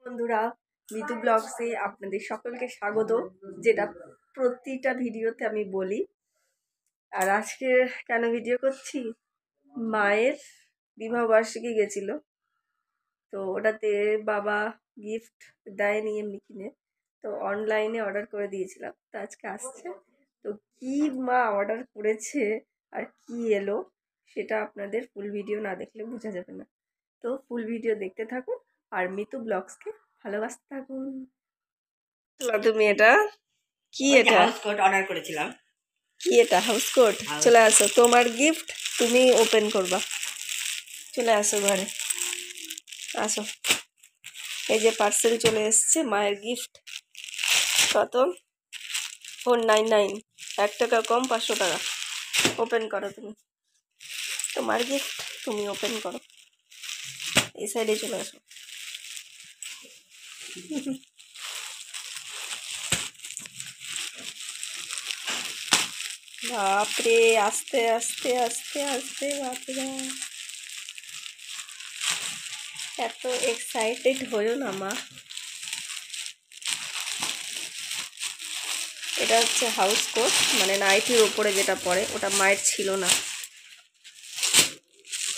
বন্ধুরা, মিতু ব্লগসে আপনাদের সকলকে স্বাগত, যেটা প্রতিটা ভিডিওতে আমি বলি। আর আজকে কেন ভিডিও করছি, মায়ের বিবাহবার্ষিকী গেছিল, তো ওটাতে বাবা গিফট দেয়নি এমনি কিনে, তো অনলাইনে অর্ডার করে দিয়েছিলাম, তো আজকে আসছে। তো কি মা অর্ডার করেছে আর কি এলো সেটা আপনাদের ফুল ভিডিও না দেখলে বোঝা যাবে না। তো ফুল ভিডিও দেখতে থাকুন আর মিতু ব্লগসকে ভালোবাসতে থাকুন। না তুমি এটা কি, এটা হাউস কোট অর্ডার করেছিলাম। কি, এটা হাউস কোট? চলে আসো, তোমার গিফট তুমি ওপেন করবা। চলে আসো ঘরে, আসো। এই যে পার্সেল চলে এসছে, মায়ের গিফট। কত? 499, 1 টাকা কম, 500 টাকা। ওপেন করো তুমি, তোমার গিফট তুমি ওপেন করো। এই সাইডে চলে আসো। বাপরে, আস্তে আস্তে আস্তে আস্তে, বাপরে, এত এক্সাইটেড হয়েও না মা। এটা হচ্ছে হাউস কোট, মানে নাইটির ওপরে যেটা পরে, ওটা মায়ের ছিল না।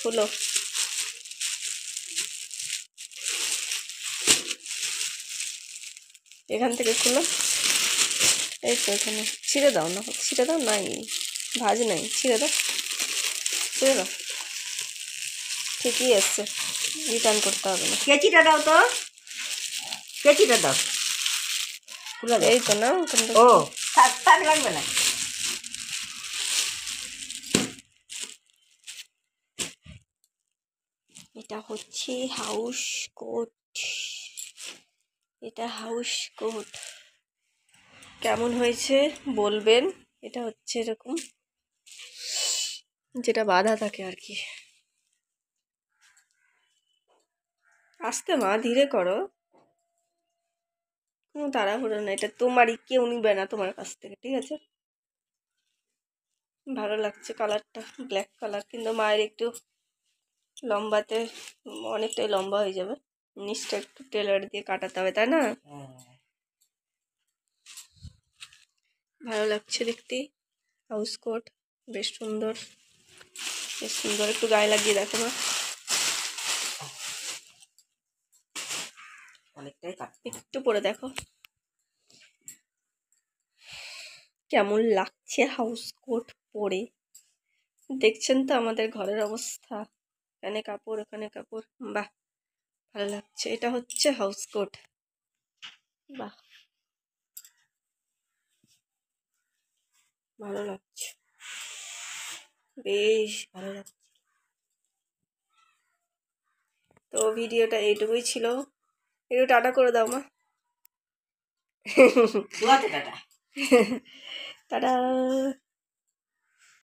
খুলো, এখান থেকে খুলো। এই তো এখানে ছিঁড়ে দাও না, ছিঁড়ে দাও, নাই ভাজ নাই, ছিঁড়ে দাও, ছিঁড়ে দাও। ঠিকই এসছে, রিটার্ন করতে হবে না। কেচিটা দাও তো, কেচিটা দাও। এই তো না, ও থাক থাক, লাগবে না। এটা হচ্ছে হাউস কোট, এটা হাউস কোট। কেমন হয়েছে বলবেন। এটা হচ্ছে এরকম, যেটা বাঁধা থাকে আর কি। আস্তে মা, ধীরে করো, কোনো তাড়াহুড়ো না। এটা তোমারই, কেউ নিবে না তোমার কাছ থেকে, ঠিক আছে? ভালো লাগছে কালারটা, ব্ল্যাক কালার, কিন্তু মায়ের একটু লম্বাতে অনেকটাই লম্বা হয়ে যাবে, নিচটা একটু টেলার দিয়ে কাটাতে হবে, তাই না? ভালো লাগছে দেখতে, হাউস কোট বেশ সুন্দর, বেশ সুন্দর। একটু গায়ে লাগিয়ে দেখো না, অনেকটাই একটু পরে দেখো কেমন লাগছে হাউস কোট পরে। দেখছেন তো আমাদের ঘরের অবস্থা, এখানে কাপড় ওখানে কাপড়। বাহ, ভালো লাগছে। এটা হচ্ছে হাউস কোট, বাহ ভালো লাগছে, বেশ ভালো লাগছে। তো ভিডিওটা এইটুকুই ছিল, একটু টাটা করে দাও মা। টাটা। টাটা।